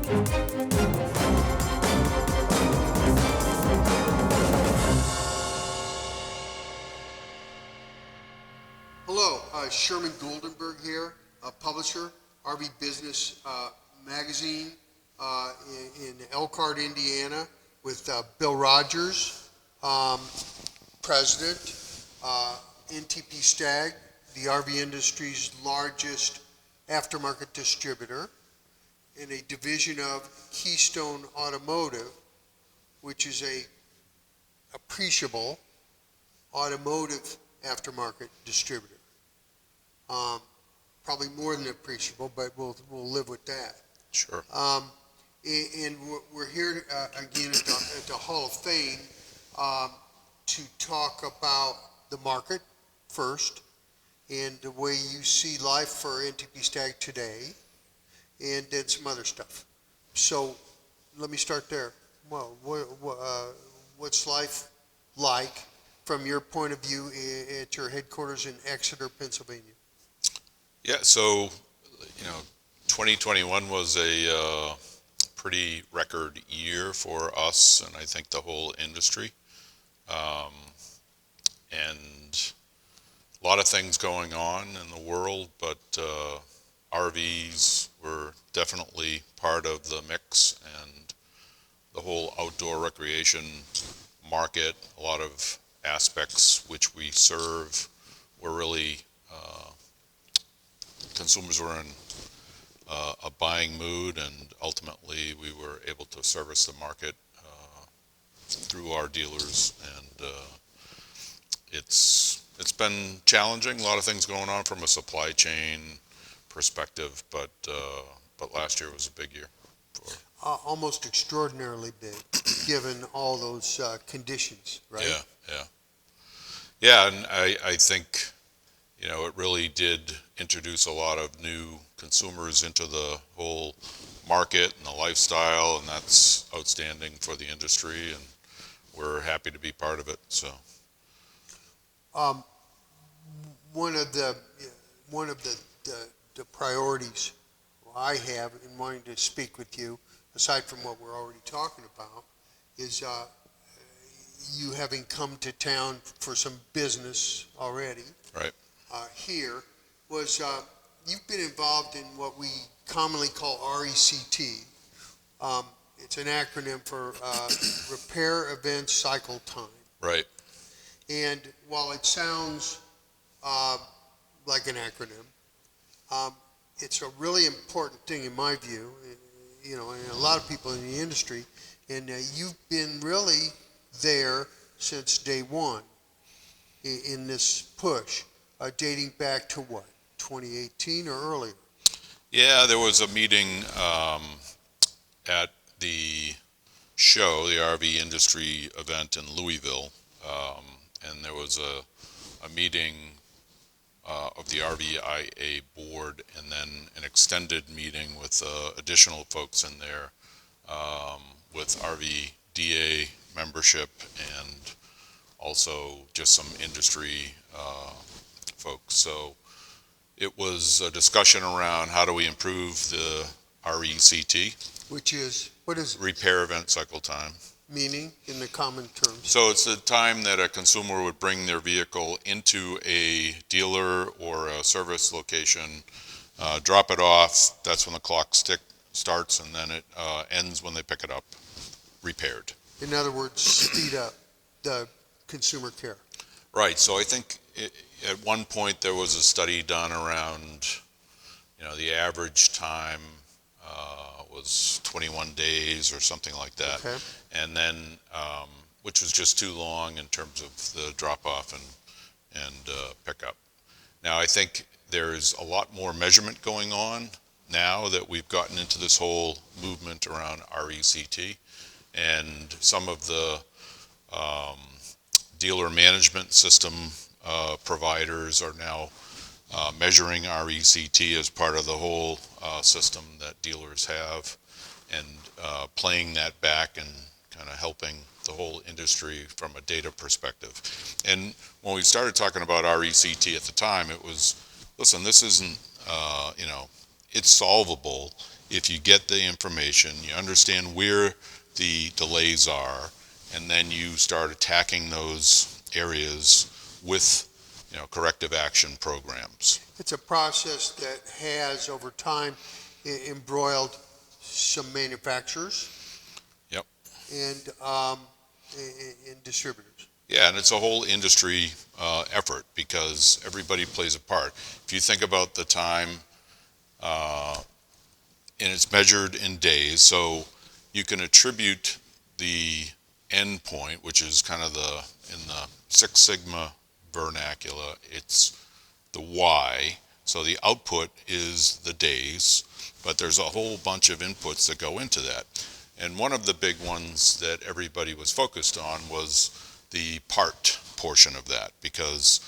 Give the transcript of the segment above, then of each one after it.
Hello, Sherm Goldenberg here, publisher, RVBusiness magazine in Elkhart, Indiana, with Bill Rogers, president, NTP-STAG, the RV industry's largest aftermarket distributor, and a division of Keystone Automotive, which is a appreciable automotive aftermarket distributor. Probably more than appreciable, but we'll live with that. Sure. And we're here again at the Hall of Fame to talk about the market first and the way you see life for NTP-STAG today, and then some other stuff. So let me start there. Well, what's life like from your point of view at your headquarters in Exeter, Pennsylvania? Yeah, so, 2021 was a pretty record year for us, and I think the whole industry. And a lot of things going on in the world, but RVs were definitely part of the mix, and the whole outdoor recreation market, a lot of aspects which we serve were really, consumers were in a buying mood, and ultimately we were able to service the market through our dealers, and it's been challenging, a lot of things going on from a supply chain perspective, but last year was a big year. Almost extraordinarily big, given all those conditions, right? Yeah, and I think, it really did introduce a lot of new consumers into the whole market and the lifestyle, and that's outstanding for the industry, and we're happy to be part of it. So, one of the priorities I have in wanting to speak with you, aside from what we're already talking about, is you having come to town for some business already. Right. Here was you've been involved in what we commonly call RECT. It's an acronym for Repair Event Cycle Time. Right. And while it sounds like an acronym, it's a really important thing in my view, and a lot of people in the industry, and you've been really there since day one in this push, dating back to what, 2018 or earlier? Yeah, there was a meeting at the show, the RV industry event in Louisville, and there was a meeting of the RVIA board, and then an extended meeting with additional folks in there with RVDA membership, and also just some industry folks. So it was a discussion around how do we improve the RECT. Which is, what is it? Repair event cycle time. Meaning, in the common terms? So it's the time that a consumer would bring their vehicle into a dealer or a service location, drop it off, that's when the clock starts, and then it ends when they pick it up, repaired. In other words, speed up the consumer care. Right, so I think at one point there was a study done around, the average time was 21 days or something like that. Okay. And then, which was just too long in terms of the drop-off and pickup. Now, I think there's a lot more measurement going on now that we've gotten into this whole movement around RECT, and some of the dealer management system providers are now measuring RECT as part of the whole system that dealers have, and playing that back and kind of helping the whole industry from a data perspective. And when we started talking about RECT at the time, it was, listen, this isn't, it's solvable if you get the information, you understand where the delays are, and then you start attacking those areas with, corrective action programs. It's a process that has, over time, embroiled some manufacturers. Yep. And distributors. Yeah, and it's a whole industry effort because everybody plays a part. If you think about the time, and it's measured in days, so you can attribute the end point, which is kind of in the Six Sigma vernacular, it's the Y. So the output is the days, but there's a whole bunch of inputs that go into that. And one of the big ones that everybody was focused on was the part portion of that, because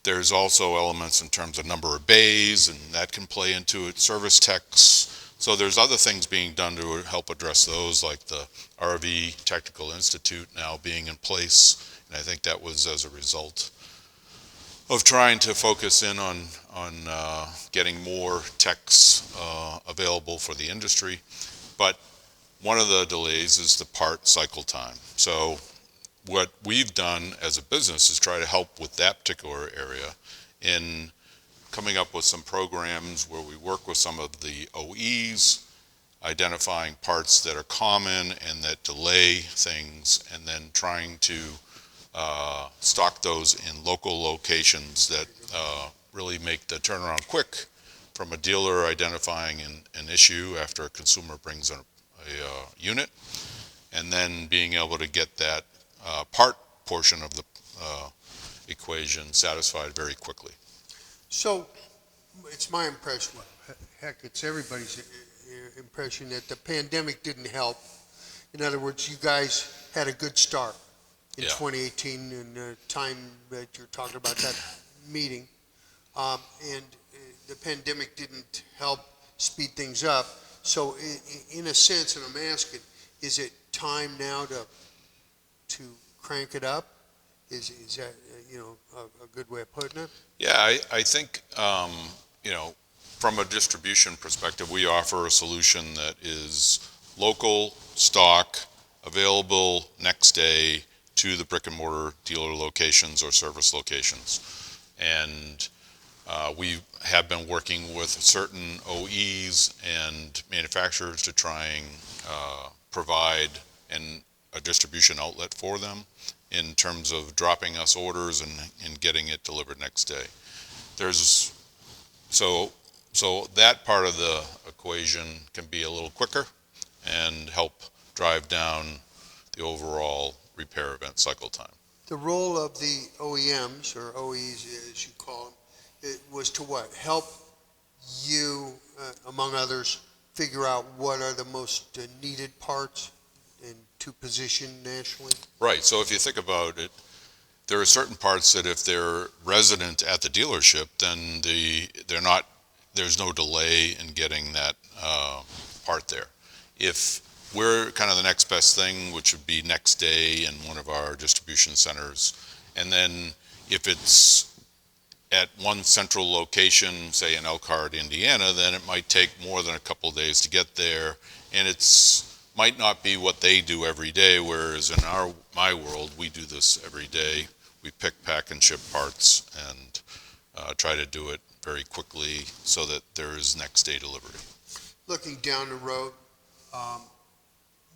there's also elements in terms of number of bays, and that can play into it, service techs. So there's other things being done to help address those, like the RV Technical Institute now being in place. And I think that was as a result of trying to focus in on getting more techs available for the industry. But one of the delays is the part cycle time. So what we've done as a business is try to help with that particular area in coming up with some programs where we work with some of the OEs, identifying parts that are common and that delay things, and then trying to stock those in local locations that really make the turnaround quick from a dealer identifying an issue after a consumer brings a unit, and then being able to get that part portion of the equation satisfied very quickly. So it's my impression, heck, it's everybody's impression that the pandemic didn't help. In other words, you guys had a good start in 2018 and the time that you're talking about that meeting. And the pandemic didn't help speed things up. So in a sense, and I'm asking, is it time now to crank it up? Is that a good way of putting it? Yeah, I think from a distribution perspective, we offer a solution that is local, stock, available next day to the brick and mortar dealer locations or service locations. And we have been working with certain OEs and manufacturers to try and provide a distribution outlet for them in terms of dropping us orders and getting it delivered next day. So that part of the equation can be a little quicker and help drive down the overall repair event cycle time. The role of the OEMs, or OEs as you call them, it was to what? Help you, among others, figure out what are the most needed parts and to position nationally? Right, so if you think about it, there are certain parts that if they're resident at the dealership, then there's no delay in getting that part there. If we're kind of the next best thing, which would be next day in one of our distribution centers, and then if it's at one central location, say in Elkhart, Indiana, then it might take more than a couple of days to get there, and might not be what they do every day, whereas in my world, we do this every day. We pick, pack, and ship parts and try to do it very quickly so that there is next day delivery. Looking down the road,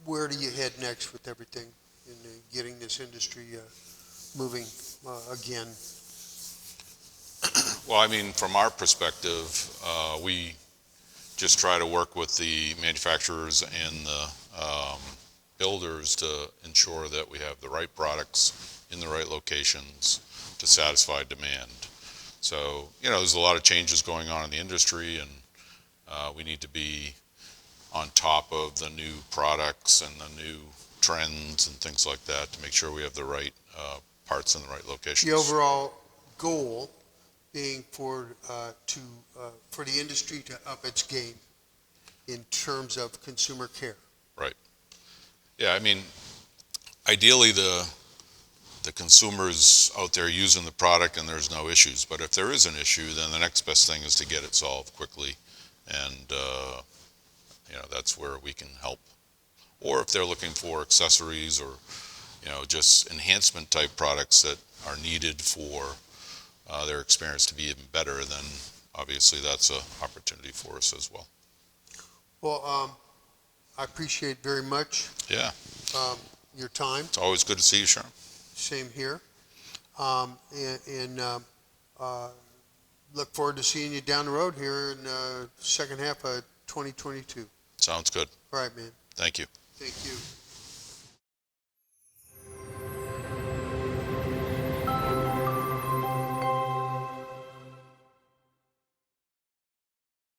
where do you head next with everything in getting this industry moving again? Well, I mean, from our perspective, we just try to work with the manufacturers and the builders to ensure that we have the right products in the right locations to satisfy demand. So, there's a lot of changes going on in the industry, and we need to be on top of the new products and the new trends and things like that to make sure we have the right parts in the right locations. The overall goal being for the industry to up its game in terms of consumer care. Right. Yeah, I mean, ideally the consumer's out there using the product and there's no issues. But if there is an issue, then the next best thing is to get it solved quickly and that's where we can help. Or if they're looking for accessories or, just enhancement type products that are needed for their experience to be even better, then obviously that's an opportunity for us as well. Well, I appreciate very much Yeah, your time. it's always good to see you, Sherm. Same here. Look forward to seeing you down the road here in the second half of 2022. Sounds good. All right, man. Thank you. Thank you.